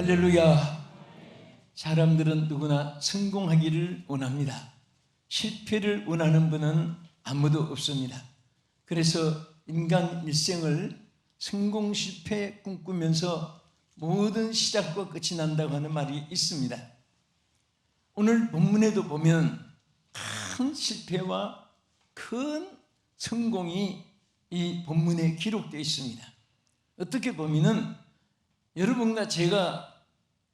할렐루야. 사람들은 누구나 성공하기를 원합니다. 실패를 원하는 분은 아무도 없습니다. 그래서 인간 일생을 성공 실패 꿈꾸면서 모든 시작과 끝이 난다고 하는 말이 있습니다. 오늘 본문에도 보면 큰 실패와 큰 성공이 이 본문에 기록되어 있습니다. 어떻게 보면은 여러분과 제가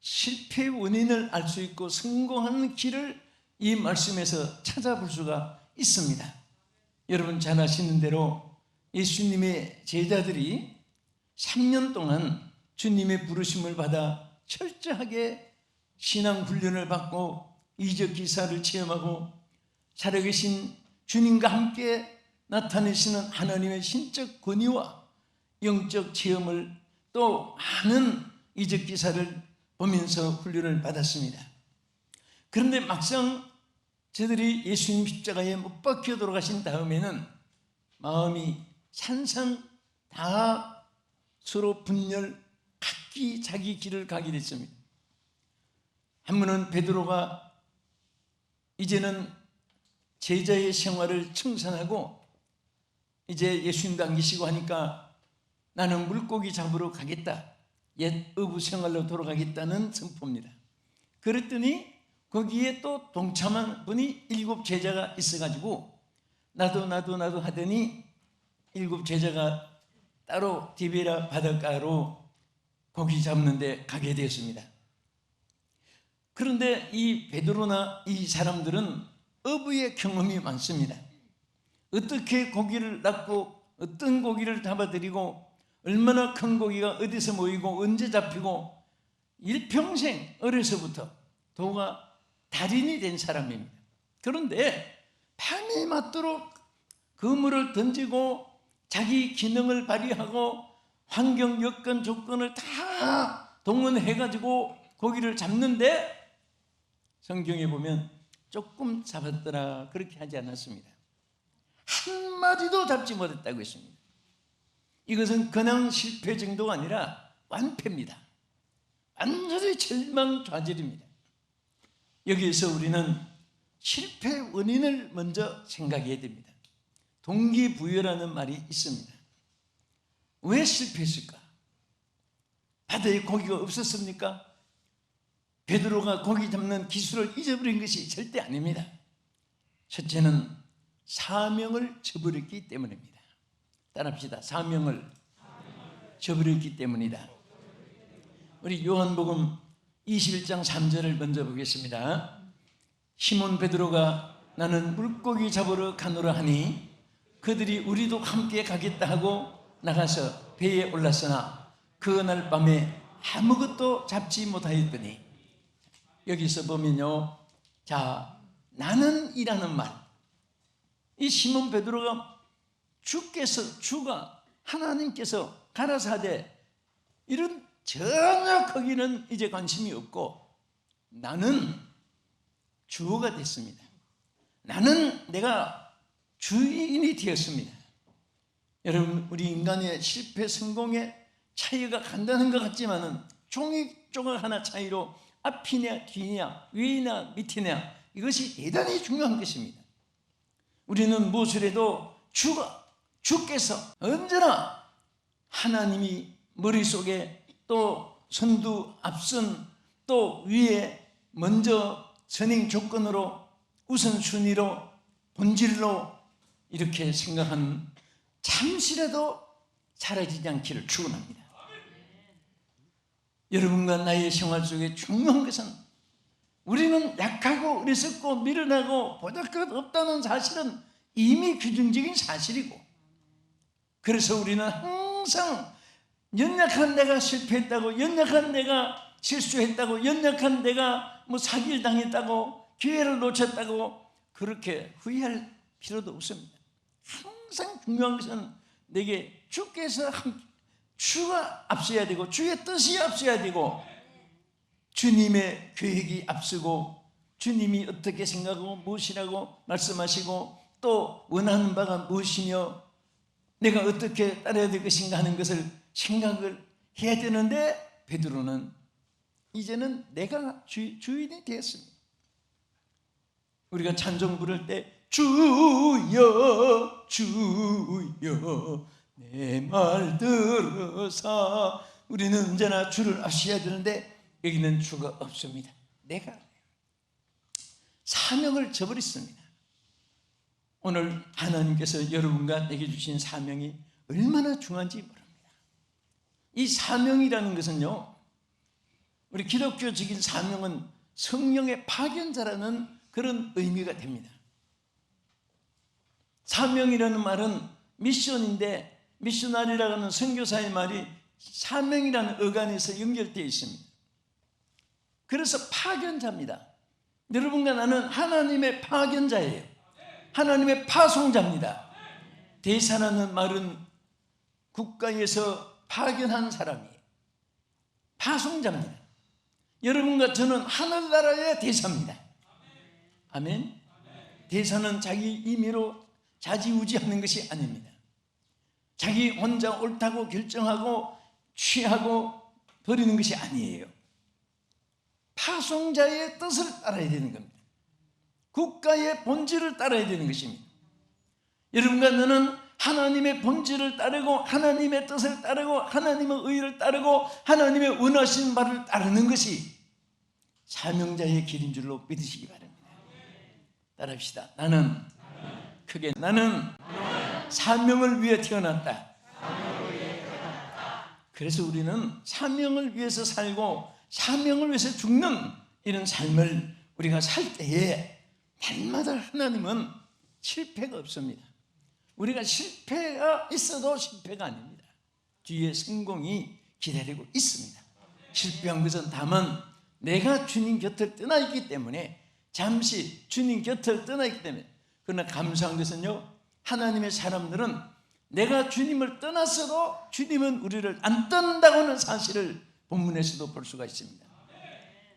실패 원인을 알 수 있고 성공하는 길을 이 말씀에서 찾아볼 수가 있습니다. 여러분 잘 아시는 대로 예수님의 제자들이 3년 동안 주님의 부르심을 받아 철저하게 신앙 훈련을 받고 이적 기사를 체험하고 살아계신 주님과 함께 나타내시는 하나님의 신적 권위와 영적 체험을 또 많은 이적 기사를 보면서 훈련을 받았습니다. 그런데 막상 저들이 예수님 십자가에 못 박혀 돌아가신 다음에는 마음이 산산 다 서로 분열, 각기 자기 길을 가게 됐습니다. 한 분은 베드로가 이제는 제자의 생활을 청산하고 이제 예수님도 안 계시고 하니까 나는 물고기 잡으러 가겠다, 옛 어부 생활로 돌아가겠다는 선포입니다. 그랬더니 거기에 또 동참한 분이 7 제자가 있어가지고 나도 하더니 7 제자가 따로 디베라 바닷가로 고기 잡는 데 가게 되었습니다. 그런데 이 베드로나 이 사람들은 어부의 경험이 많습니다. 어떻게 고기를 낚고 어떤 고기를 잡아들이고 얼마나 큰 고기가 어디서 모이고 언제 잡히고 일평생 어려서부터 도가 달인이 된 사람입니다. 그런데 밤이 맞도록 그물을 던지고 자기 기능을 발휘하고 환경 여건 조건을 다 동원해가지고 고기를 잡는데 성경에 보면 조금 잡았더라 그렇게 하지 않았습니다. 한 마리도 잡지 못했다고 했습니다. 이것은 그냥 실패 정도가 아니라 완패입니다. 완전히 절망좌절입니다. 여기에서 우리는 실패 원인을 먼저 생각해야 됩니다. 동기부여라는 말이 있습니다. 왜 실패했을까? 바다에 고기가 없었습니까? 베드로가 고기 잡는 기술을 잊어버린 것이 절대 아닙니다. 첫째는 사명을 저버렸기 때문입니다. 따라합시다. 사명을 저버렸기 때문이다. 우리 요한복음 21장 3절을 먼저 보겠습니다. 시몬 베드로가 나는 물고기 잡으러 가노라 하니 그들이 우리도 함께 가겠다 하고 나가서 배에 올랐으나 그날 밤에 아무것도 잡지 못하였더니, 여기서 보면요, 자, 나는 이라는 말, 이 시몬 베드로가 주가 하나님께서 가라사대 이런 전혀 거기는 이제 관심이 없고 나는 주어가 됐습니다. 나는 내가 주인이 되었습니다. 여러분, 우리 인간의 실패 성공의 차이가 간다는 것 같지만은 종이 조각 하나 차이로 앞이냐 뒤냐 위냐 밑이냐 이것이 대단히 중요한 것입니다. 우리는 무엇을 해도 주께서 언제나 하나님이 머릿속에 또 선두 앞선 또 위에 먼저 선행 조건으로 우선순위로 본질로 이렇게 생각하는, 잠시라도 사라지지 않기를 축원합니다. 여러분과 나의 생활 속에 중요한 것은 우리는 약하고 어리석고 미련하고 보잘것 없다는 사실은 이미 규정적인 사실이고, 그래서 우리는 항상 연약한 내가 실패했다고, 연약한 내가 실수했다고, 연약한 내가 사기를 당했다고, 기회를 놓쳤다고 그렇게 후회할 필요도 없습니다. 항상 중요한 것은 내게 주가 앞서야 되고 주의 뜻이 앞서야 되고 주님의 계획이 앞서고 주님이 어떻게 생각하고 무엇이라고 말씀하시고 또 원하는 바가 무엇이며 내가 어떻게 따라야 될 것인가 하는 것을 생각을 해야 되는데, 베드로는 이제는 내가 주인이 되었습니다. 우리가 찬송 부를 때 주여 주여 내 말 들으사, 우리는 언제나 주를 아셔야 되는데 여기는 주가 없습니다. 내가 사명을 저버렸습니다. 오늘 하나님께서 여러분과 내게 주신 사명이 얼마나 중요한지 모릅니다. 이 사명이라는 것은요, 우리 기독교적인 사명은 성령의 파견자라는 그런 의미가 됩니다. 사명이라는 말은 미션인데, 미셔나리라고 하는 선교사의 말이 사명이라는 어간에서 연결되어 있습니다. 그래서 파견자입니다. 여러분과 나는 하나님의 파견자예요. 하나님의 파송자입니다. 대사라는 말은 국가에서 파견한 사람이에요. 파송자입니다. 여러분과 저는 하늘나라의 대사입니다. 아멘. 대사는 자기 임의로 좌지우지하는 것이 아닙니다. 자기 혼자 옳다고 결정하고 취하고 버리는 것이 아니에요. 파송자의 뜻을 따라야 되는 겁니다. 국가의 본질을 따라야 되는 것입니다. 여러분과 너는 하나님의 본질을 따르고 하나님의 뜻을 따르고 하나님의 의를 따르고 하나님의 원하시는 바를 따르는 것이 사명자의 길인 줄로 믿으시기 바랍니다. 따라합시다. 나는 크게 나는 사명을 위해 태어났다. 그래서 우리는 사명을 위해서 살고 사명을 위해서 죽는 이런 삶을 우리가 살 때에 날마다 하나님은 실패가 없습니다. 우리가 실패가 있어도 실패가 아닙니다. 뒤에 성공이 기다리고 있습니다. 실패한 것은 다만 내가 주님 곁을 떠나 있기 때문에, 잠시 주님 곁을 떠나 있기 때문에. 그러나 감사한 것은요, 하나님의 사람들은 내가 주님을 떠났어도 주님은 우리를 안 떠난다고 하는 사실을 본문에서도 볼 수가 있습니다.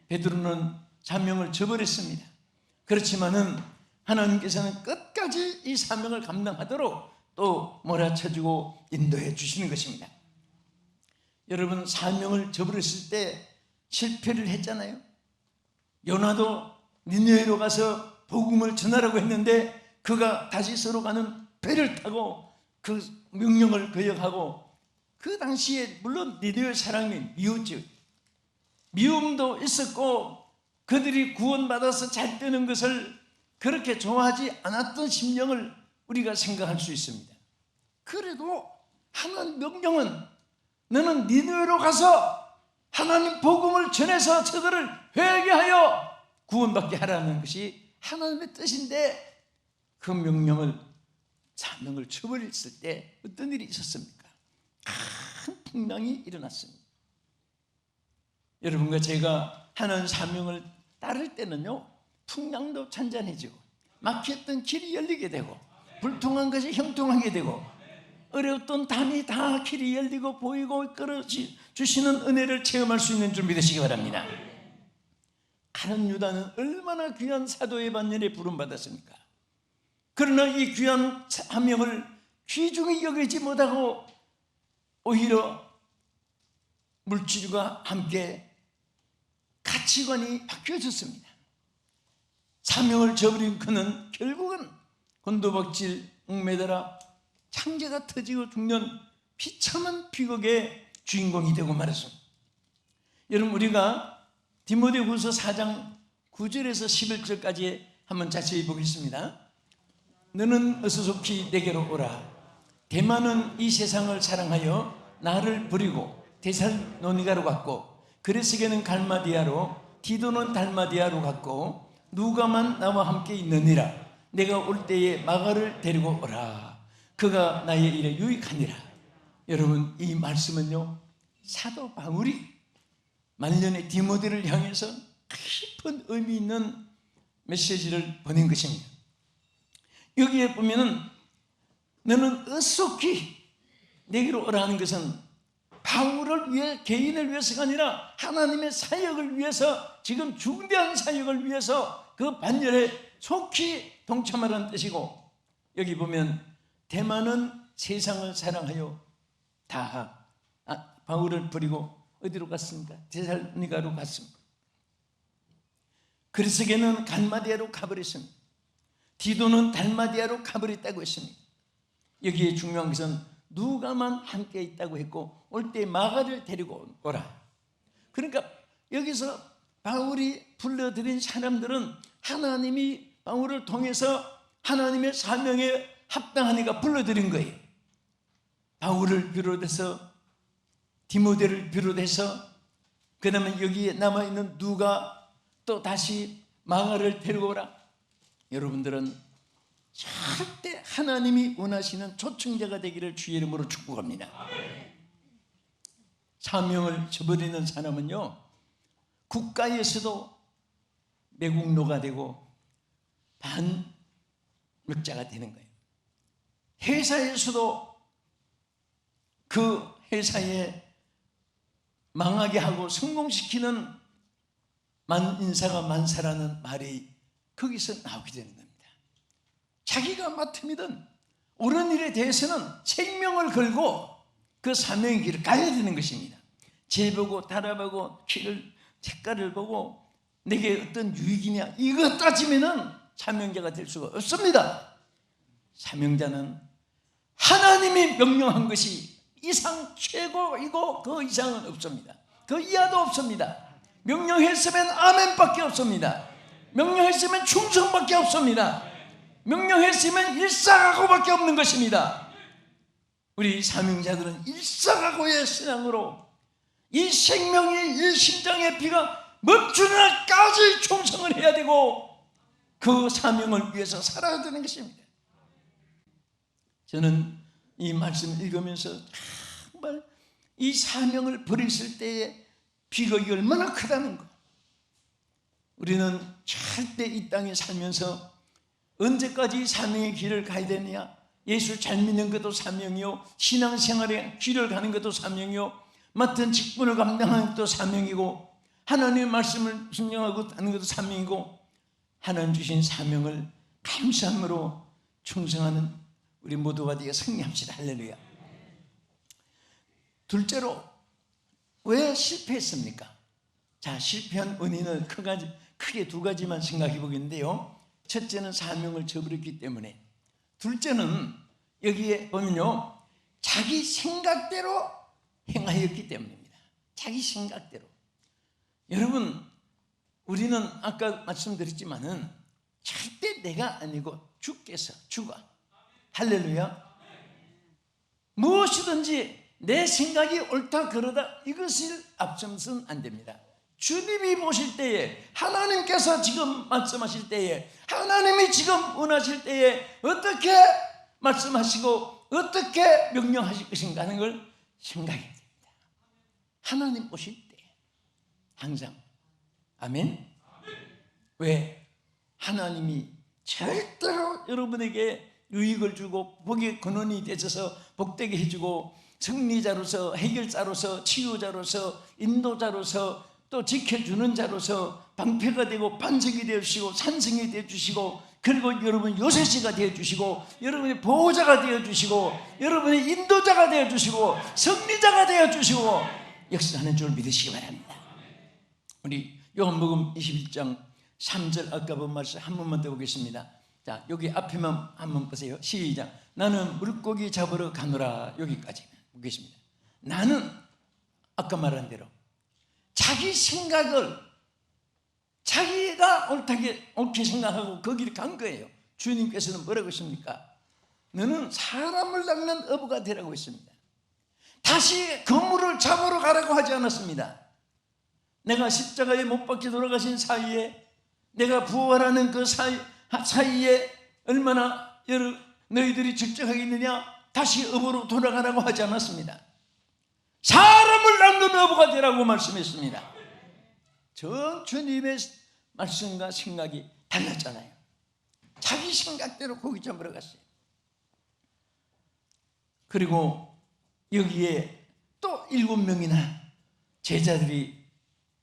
베드로는 사명을 저버렸습니다. 그렇지만은 하나님께서는 끝까지 이 사명을 감당하도록 또 몰아쳐주고 인도해 주시는 것입니다. 여러분, 사명을 저버렸을 때 실패를 했잖아요. 요나도 니느웨로 가서 복음을 전하라고 했는데 그가 다시스로 가는 배를 타고 그 명령을 거역하고, 그 당시에 물론 니느웨 사람이 미웠죠. 미움도 있었고 그들이 구원받아서 잘 되는 것을 그렇게 좋아하지 않았던 심령을 우리가 생각할 수 있습니다. 그래도 하나님 명령은 너는 니느웨로 가서 하나님 복음을 전해서 저들을 회개하여 구원받게 하라는 것이 하나님의 뜻인데, 그 명령을 사명을 저버렸을 때 어떤 일이 있었습니까? 큰 풍랑이 일어났습니다. 여러분과 제가 하나님 사명을 따를 때는요, 풍랑도 잔잔해지고 막혔던 길이 열리게 되고 불통한 것이 형통하게 되고 어려웠던 담이 다 길이 열리고 보이고 이끌어 주시는 은혜를 체험할 수 있는 줄 믿으시기 바랍니다. 가룟 유다는 얼마나 귀한 사도의 반열에 부름받았습니까? 그러나 이 귀한 사명을 귀중히 여기지 못하고 오히려 물질과 함께 가치관이 바뀌어졌습니다. 사명을 저버린 그는 결국은 곤두박질 옥매달아 창자가 터지고 죽는 비참한 비극의 주인공이 되고 말았습니다. 여러분, 우리가 디모데후서 4장 9절에서 11절까지 한번 자세히 보겠습니다. 너는 어서 속히 내게로 오라. 대만은 이 세상을 사랑하여 나를 버리고 데살로니가로 갔고, 그레스게는 갈마디아로, 디도는 달마디아로 갔고, 누가만 나와 함께 있느니라. 내가 올 때에 마가를 데리고 오라. 그가 나의 일에 유익하니라. 여러분, 이 말씀은요, 사도 바울이 말년의 디모데를 향해서 깊은 의미 있는 메시지를 보낸 것입니다. 여기에 보면은 너는 어속히 내게로 오라는 것은 바울을 위해, 개인을 위해서가 아니라 하나님의 사역을 위해서, 지금 중대한 사역을 위해서 그 반열에 속히 동참하라는 뜻이고, 여기 보면 대만은 세상을 사랑하여 바울을 버리고 어디로 갔습니까? 데살로니가로 갔습니다. 그리스게는 갈마디아로 가버렸습니다. 디도는 달마디아로 가버렸다고 했습니다. 여기에 중요한 것은 누가만 함께 있다고 했고 올 때 마가를 데리고 오라. 그러니까 여기서 바울이 불러들인 사람들은 하나님이 바울을 통해서 하나님의 사명에 합당하니까 불러들인 거예요. 바울을 비롯해서 디모데를 비롯해서 그 다음에 여기에 남아있는 누가 또 다시 마가를 데리고 오라. 여러분들은 절대 하나님이 원하시는 초청자가 되기를 주의 이름으로 축복합니다. 사명을 저버리는 사람은요, 국가에서도 매국노가 되고 반역자가 되는 거예요. 회사에서도 그 회사에 망하게 하고 성공시키는 만인사가 만사라는 말이 거기서 나오게 되는 겁니다. 자기가 맡음이든 옳은 일에 대해서는 생명을 걸고 그 사명의 길을 가야 되는 것입니다. 재 보고 달아보고 길을 색깔을 보고 내게 어떤 유익이냐 이거 따지면은 사명자가 될 수가 없습니다. 사명자는 하나님이 명령한 것이 이상 최고이고 그 이상은 없습니다. 그 이하도 없습니다. 명령했으면 아멘밖에 없습니다. 명령했으면 충성밖에 없습니다. 명령했으면 일사각오밖에 없는 것입니다. 우리 사명자들은 일사각오의 신앙으로 이 생명의 이 심장의 피가 멈추는 날까지 충성을 해야 되고 그 사명을 위해서 살아야 되는 것입니다. 저는 이 말씀을 읽으면서 정말 이 사명을 버렸을 때의 비극이 얼마나 크다는 거. 우리는 절대 이 땅에 살면서 언제까지 사명의 길을 가야 되느냐? 예수를 잘 믿는 것도 사명이요, 신앙생활의 길을 가는 것도 사명이요, 맡은 직분을 감당하는 것도 사명이고, 하나님의 말씀을 순종하고 하는 것도 사명이고, 하나님 주신 사명을 감사함으로 충성하는 우리 모두가 되어 승리합시다. 할렐루야. 둘째로 왜 실패했습니까? 자, 실패한 원인은 크게 두 가지만 생각해 보겠는데요. 첫째는 사명을 저버렸기 때문에, 둘째는 여기에 보면요, 자기 생각대로 행하였기 때문입니다. 자기 생각대로. 여러분, 우리는 아까 말씀드렸지만은 절대 내가 아니고 주께서, 주가, 할렐루야, 무엇이든지 내 생각이 옳다 그러다 이것을 앞서서는 안 됩니다. 주님이 보실 때에, 하나님께서 지금 말씀하실 때에, 하나님이 지금 원하실 때에 어떻게 말씀하시고 어떻게 명령하실 것인가 하는 걸 생각해야 됩니다. 하나님 보실 때 항상. 아멘. 왜? 하나님이 절대로 여러분에게 유익을 주고 복의 근원이 되셔서 복되게 해주고 승리자로서, 해결자로서, 치유자로서, 인도자로서, 또 지켜주는 자로서 방패가 되고 반석이 되어주시고 산성이 되어주시고, 그리고 여러분 요새시가 되어주시고, 여러분의 보호자가 되어주시고, 여러분의 인도자가 되어주시고, 승리자가 되어주시고 역사하는 줄 믿으시기 바랍니다. 우리 요한복음 21장 3절 아까 본 말씀 한 번만 더 보겠습니다. 자, 여기 앞에만 한번 보세요. 시작. 나는 물고기 잡으러 가노라. 여기까지 보겠습니다. 나는 아까 말한 대로 자기 생각을 자기가 옳게 생각하고 거기를 간 거예요. 주님께서는 뭐라고 했습니까? 너는 사람을 낚는 어부가 되라고 했습니다. 다시 그물을 잡으러 가라고 하지 않았습니다. 내가 십자가에 못 박혀 돌아가신 사이에, 내가 부활하는 그 사이에 얼마나 너희들이 적적하겠느냐, 다시 어부로 돌아가라고 하지 않았습니다. 사람을 낚는 어부가 되라고 말씀했습니다. 전 주님의 말씀과 생각이 달랐잖아요. 자기 생각대로 고기 잡으러 갔어요. 그리고 여기에 또 7명이나 제자들이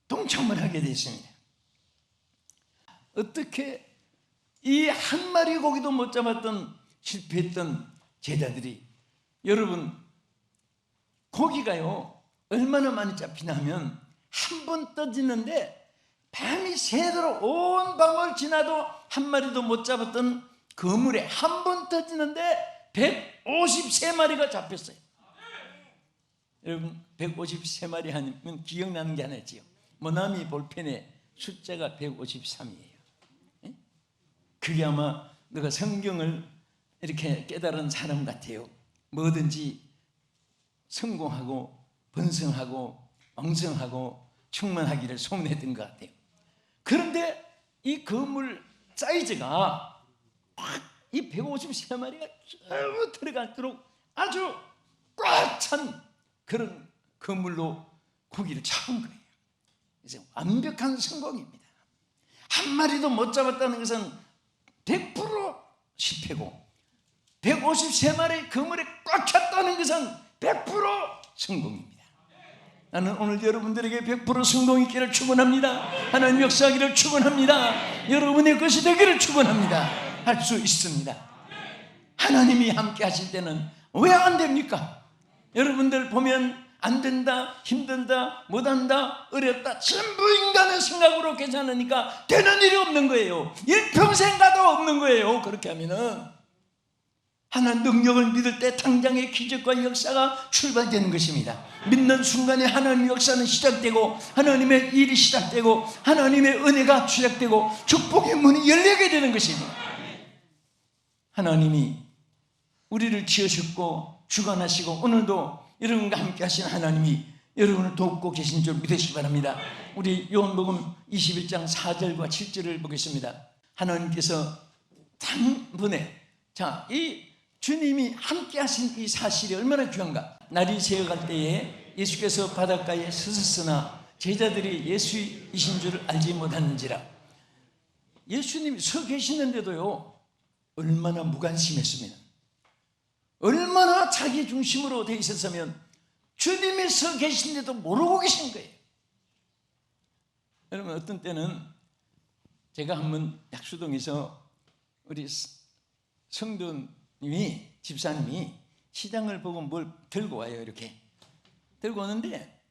동참을 하게 됐습니다. 어떻게 이 한 마리 고기도 못 잡았던 실패했던 제자들이, 여러분 고기가요 얼마나 많이 잡히냐면 한 번 떠지는데 밤이 새도록 온 밤을 지나도 한 마리도 못 잡았던 그물에 한 번 떠지는데 153마리가 잡혔어요. 여러분 153마리 하면 기억나는 게 하나 있지요. 모나미 볼펜에 숫자가 153이에요. 그게 아마 너가 성경을 이렇게 깨달은 사람 같아요. 뭐든지 성공하고 번성하고 왕성하고 충만하기를 소원했던 것 같아요. 그런데 이 그물 사이즈가 이 153마리가 쭉 들어갈수록 아주 꽉 찬 그런 그물로 고기를 잡은 거예요. 그래서 완벽한 성공입니다. 한 마리도 못 잡았다는 것은 100% 실패고 153마리 그물에 꽉 찼다는 것은 100% 성공입니다. 나는 오늘 여러분들에게 100% 성공 있기를 축원합니다. 하나님 역사하기를 축원합니다. 여러분의 것이 되기를 축원합니다. 할 수 있습니다. 하나님이 함께 하실 때는 왜 안 됩니까? 여러분들 보면 안 된다, 힘든다, 못한다, 어렵다 전부 인간의 생각으로 괜찮으니까 되는 일이 없는 거예요. 일평생 가도 없는 거예요. 그렇게 하면은 하나님 능력을 믿을 때 당장의 기적과 역사가 출발되는 것입니다. 믿는 순간에 하나님의 역사는 시작되고 하나님의 일이 시작되고 하나님의 은혜가 시작되고 축복의 문이 열리게 되는 것입니다. 하나님이 우리를 지으셨고 주관하시고 오늘도 여러분과 함께 하신 하나님이 여러분을 돕고 계신 줄 믿으시기 바랍니다. 우리 요한복음 21장 4절과 7절을 보겠습니다. 하나님께서 단번에 이 주님이 함께 하신 이 사실이 얼마나 귀한가. 날이 새어갈 때에 예수께서 바닷가에 서셨으나 제자들이 예수이신 줄 알지 못하는지라. 예수님이 서 계시는데도요 얼마나 무관심했으면, 얼마나 자기 중심으로 돼 있었으면 주님이 서 계신데도 모르고 계신 거예요. 여러분 어떤 때는 제가 한번 약수동에서 우리 성도님이 집사님이 시장을 보고 뭘 들고 와요. 이렇게 들고 오는데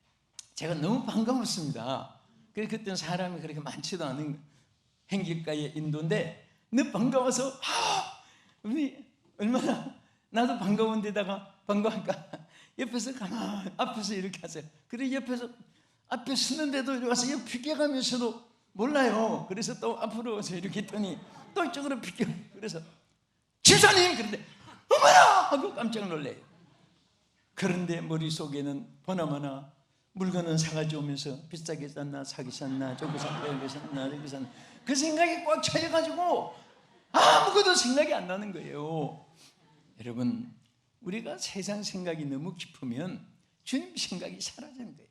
제가 너무 반가웠습니다. 그때는 사람이 그렇게 많지도 않은 행길가의 인도인데 너무 반가워서 우리 얼마나 나도 반가운 데다가 반가우니까 옆에서 가만 앞에서 이렇게 하세요. 그래 옆에서 앞에 서는데도 이리 와서 옆 비껴가면서도 몰라요. 그래서 또 앞으로 와서 이렇게 했더니 또 이쪽으로 비껴. 그래서 집사님 그런데 어머나 하고 깜짝 놀래요. 그런데 머릿속에는 보나마나 물건은 사가지 오면서 비싸게 샀나 사기 샀나 저기 샀나 여기 샀나 저기 샀나 그 생각이 꽉 차여가지고 아무것도 생각이 안 나는 거예요. 여러분 우리가 세상 생각이 너무 깊으면 주님 생각이 사라지는 거예요.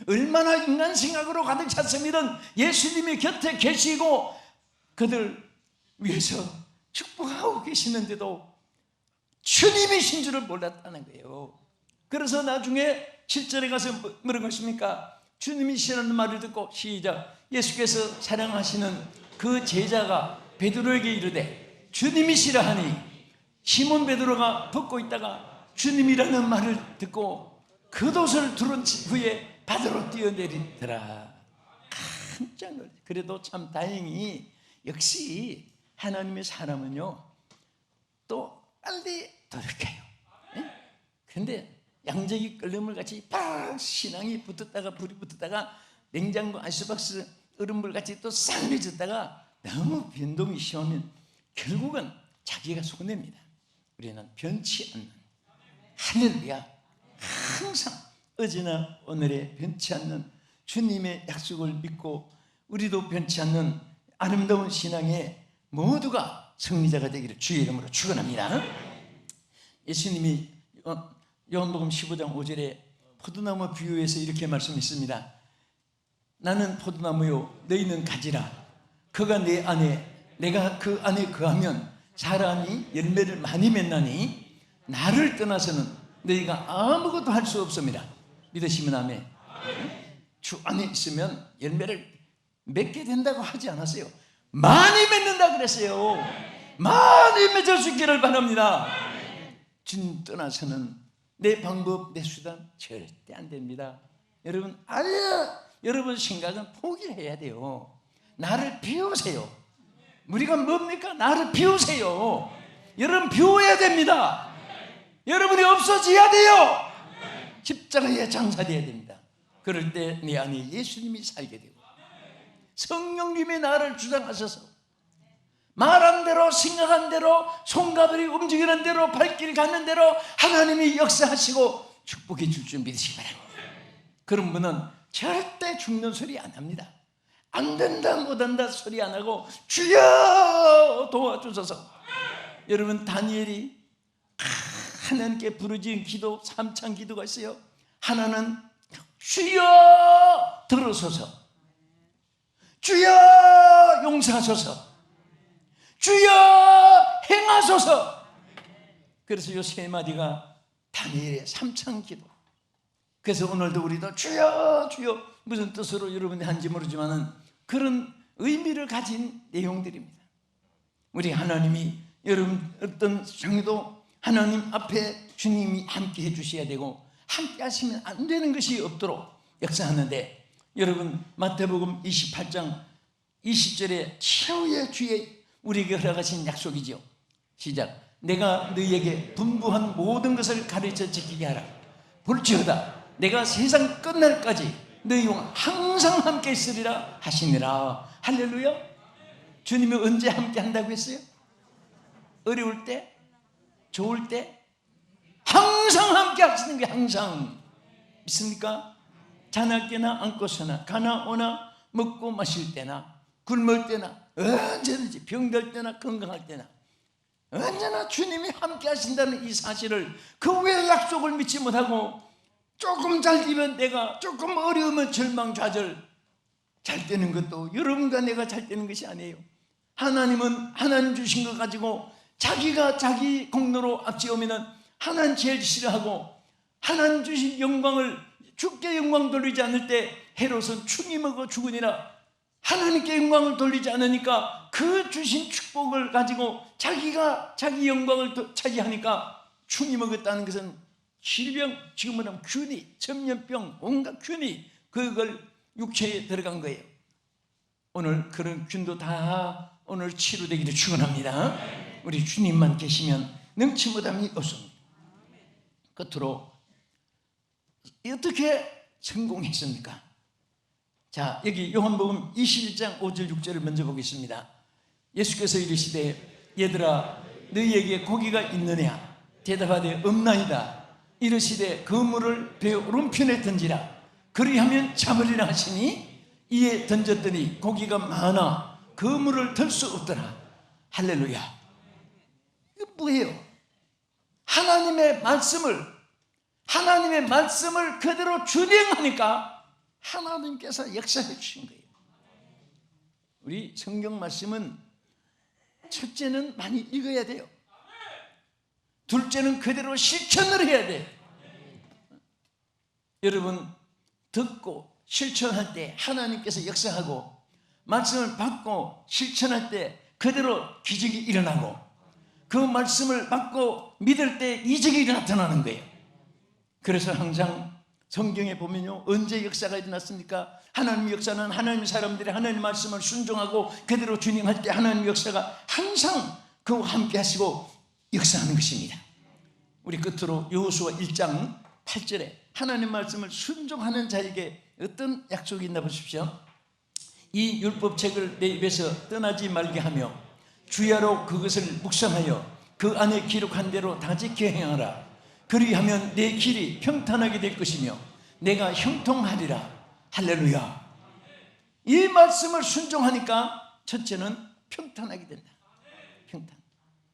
얼마나 인간 생각으로 가득 찼으면 예수님이 곁에 계시고 그들 위해서 축복하고 계시는데도 주님이신 줄을 몰랐다는 거예요. 그래서 나중에 7절에 가서 뭐라고 하십니까? 주님이시라는 말을 듣고 시작. 예수께서 사랑하시는 그 제자가 베드로에게 이르되 주님이시라 하니 시몬 베드로가 벗고 있다가 주님이라는 말을 듣고 겉옷을 두른 후에 바다로 뛰어내리더라. 깜짝 놀랐어요. 그래도 참 다행히 역시 하나님의 사람은요 또 빨리 돌이켜요. 그런데 양재기 끓는 물같이 팍 신앙이 붙었다가 불이 붙었다가 냉장고 아이스박스 얼음물 같이 또 싹 내졌다가 너무 변동이 심하면 결국은 자기가 손해입니다. 우리는 변치 않는 할렐루야 항상 어제나 오늘에 변치 않는 주님의 약속을 믿고 우리도 변치 않는 아름다운 신앙에 모두가 승리자가 되기를 주의 이름으로 축원합니다. 예수님이 요한복음 15장 5절에 포도나무 비유에서 이렇게 말씀했습니다. 나는 포도나무요 너희는 가지라. 그가 내 안에 내가 그 안에 거하면 사람이 열매를 많이 맺나니 나를 떠나서는 너희가 아무것도 할 수 없습니다. 믿으시면 아멘. 주 안에 있으면 열매를 맺게 된다고 하지 않았어요. 많이 맺는다 그랬어요. 많이 맺을 수 있기를 바랍니다. 주님 떠나서는 내 방법, 내 수단 절대 안 됩니다. 여러분, 아예 여러분 생각은 포기해야 돼요. 나를 비우세요. 우리가 뭡니까? 나를 비우세요. 여러분 비워야 됩니다. 여러분이 없어져야 돼요. 십자가에 장사돼야 됩니다. 그럴 때 내 안에 예수님이 살게 되고 성령님이 나를 주장하셔서 말한 대로 생각한 대로 손가락이 움직이는 대로 발길 가는 대로 하나님이 역사하시고 축복해 줄 줄 믿으시기 바랍니다. 그런 분은 절대 죽는 소리 안 합니다. 안 된다 못한다 소리 안 하고 주여 도와주소서. 여러분 다니엘이 하나님께 부르짖은 기도 3창 기도가 있어요. 하나는 주여 들어서서, 주여 용서하소서, 주여 행하소서. 그래서 이 세 마디가 다니엘의 3창 기도. 그래서 오늘도 우리도 주여 주여 무슨 뜻으로 여러분이 한지 모르지만은 그런 의미를 가진 내용들입니다. 우리 하나님이 여러분 어떤 상황도 하나님 앞에 주님이 함께 해주셔야 되고 함께 하시면 안 되는 것이 없도록 역사하는데, 여러분 마태복음 28장 20절에 최후의 주에 우리에게 허락하신 약속이죠. 시작. 내가 너희에게 분부한 모든 것을 가르쳐 지키게 하라. 볼지어다 내가 세상 끝날까지 너희와 항상 함께 있으리라 하시니라. 할렐루야. 주님이 언제 함께 한다고 했어요? 어려울 때? 좋을 때? 항상 함께 하시는 게 항상. 믿습니까? 자날 때나 안고서나 가나 오나 먹고 마실 때나 굶을 때나 언제든지 병들 때나 건강할 때나 언제나 주님이 함께 하신다는 이 사실을, 그 외의 약속을 믿지 못하고 조금 잘 되면 내가, 조금 어려우면 절망좌절, 잘 되는 것도 여러분과 내가 잘 되는 것이 아니에요. 하나님은 하나님 주신 것 가지고 자기가 자기 공로로 앞지으면 하나님 제일 싫어하고, 하나님 주신 영광을 주께 영광 돌리지 않을 때 헤롯은 충이 먹어 죽으니라. 하나님께 영광을 돌리지 않으니까 그 주신 축복을 가지고 자기가 자기 영광을 차지하니까 충이 먹었다는 것은 질병, 지금은 하면 균이, 전염병, 온갖 균이 그걸 육체에 들어간 거예요. 오늘 그런 균도 다 오늘 치료되기를 축원합니다. 우리 주님만 계시면 능치 못함이 없습니다. 끝으로 어떻게 성공했습니까? 자, 여기 요한복음 21장 5절 6절을 먼저 보겠습니다. 예수께서 이르시되 얘들아 너희에게 고기가 있느냐? 대답하되 없나이다. 이르시되 그물을 배 오른편에 던지라. 그리하면 잡으리라 하시니 이에 던졌더니 고기가 많아 그물을 들 수 없더라. 할렐루야. 이거 뭐예요? 하나님의 말씀을 그대로 준행하니까 하나님께서 역사해 주신 거예요. 우리 성경 말씀은 첫째는 많이 읽어야 돼요. 둘째는 그대로 실천을 해야 돼요. 여러분 듣고 실천할 때 하나님께서 역사하고, 말씀을 받고 실천할 때 그대로 기적이 일어나고, 그 말씀을 받고 믿을 때 이적이 나타나는 거예요. 그래서 항상 성경에 보면요, 언제 역사가 일어났습니까? 하나님 역사는 하나님 사람들이 하나님 말씀을 순종하고 그대로 준행할 때 하나님 역사가 항상 그와 함께 하시고 역사하는 것입니다. 우리 끝으로 여호수아 1장 8절에 하나님 말씀을 순종하는 자에게 어떤 약속이 있나 보십시오. 이 율법책을 내 입에서 떠나지 말게 하며 주야로 그것을 묵상하여 그 안에 기록한 대로 다 지켜 행하라. 그리하면 내 길이 평탄하게 될 것이며 내가 형통하리라. 할렐루야. 이 말씀을 순종하니까 첫째는 평탄하게 된다. 평탄.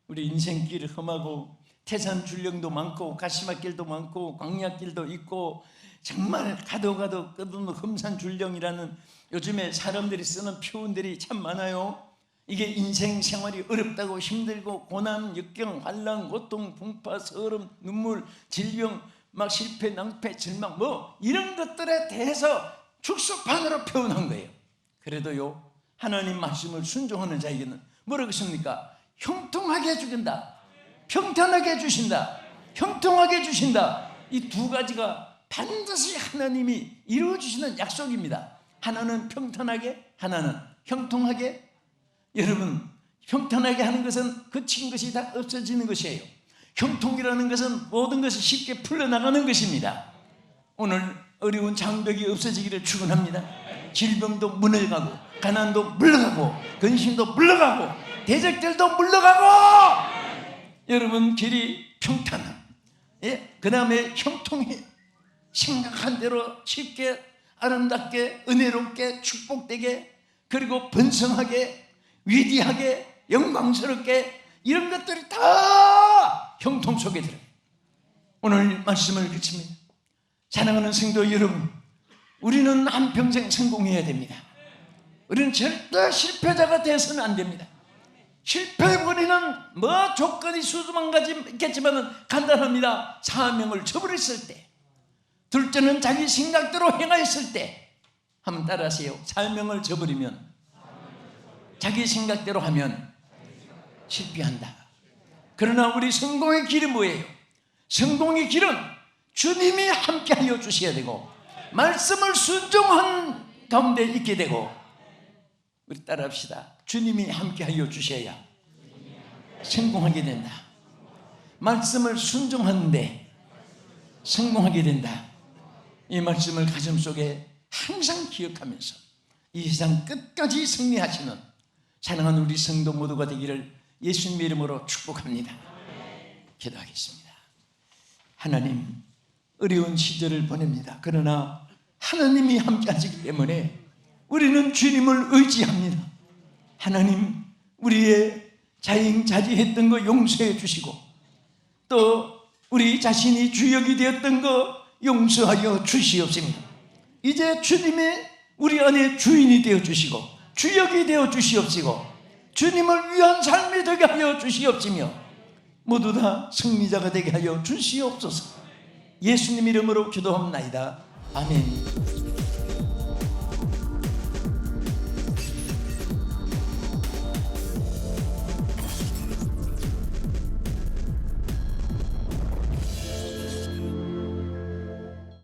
우리 인생길 험하고 태산줄령도 많고 가시밭길도 많고 광야길도 있고 정말 가도 끝없는 험산줄령이라는 요즘에 사람들이 쓰는 표현들이 참 많아요. 이게 인생 생활이 어렵다고 힘들고 고난, 역경, 환난, 고통, 풍파, 서름, 눈물, 질병, 막 실패, 낭패, 절망 뭐 이런 것들에 대해서 축소판으로 표현한 거예요. 그래도요 하나님 말씀을 순종하는 자에게는 뭐라고 했습니까? 형통하게 해주긴다. 평탄하게 해주신다. 형통하게 해주신다. 이 두 가지가 반드시 하나님이 이루어주시는 약속입니다. 하나는 평탄하게, 하나는 형통하게. 여러분, 평탄하게 하는 것은 그친 것이 다 없어지는 것이에요. 형통이라는 것은 모든 것이 쉽게 풀려나가는 것입니다. 오늘 어려운 장벽이 없어지기를 축원합니다. 질병도 물러가고, 가난도 물러가고, 근심도 물러가고, 대적들도 물러가고, 여러분 길이 평탄함, 그 다음에 형통해. 생각한 대로 쉽게, 아름답게, 은혜롭게, 축복되게, 그리고 번성하게, 위대하게, 영광스럽게, 이런 것들이 다 형통 속에 들어요. 오늘 말씀을 그칩니다. 사랑하는 성도 여러분, 우리는 한평생 성공해야 됩니다. 우리는 절대 실패자가 되어서는 안 됩니다. 실패해버리는 뭐 조건이 수두만 가지 있겠지만 간단합니다. 사명을 저버렸을 때, 둘째는 자기 생각대로 행하였을 때. 한번 따라하세요. 사명을 저버리면, 자기 생각대로 하면 실패한다. 그러나 우리 성공의 길은 뭐예요? 성공의 길은 주님이 함께하여 주셔야 되고, 말씀을 순종한 가운데 있게 되고, 우리 따라합시다. 주님이 함께하여 주셔야 성공하게 된다. 말씀을 순종하는데 성공하게 된다. 이 말씀을 가슴속에 항상 기억하면서 이 세상 끝까지 승리하시는 사랑하는 우리 성도 모두가 되기를 예수님의 이름으로 축복합니다. 기도하겠습니다. 하나님, 어려운 시절을 보냅니다. 그러나 하나님이 함께 하시기 때문에 우리는 주님을 의지합니다. 하나님, 우리의 자행자지했던 거 용서해 주시고, 또 우리 자신이 주역이 되었던 거 용서하여 주시옵소서. 이제 주님이 우리 안에 주인이 되어 주시고 주역이 되어 주시옵시고, 주님을 위한 삶이 되게 하여 주시옵시며, 모두 다 승리자가 되게 하여 주시옵소서. 예수님 이름으로 기도합나이다. 아멘.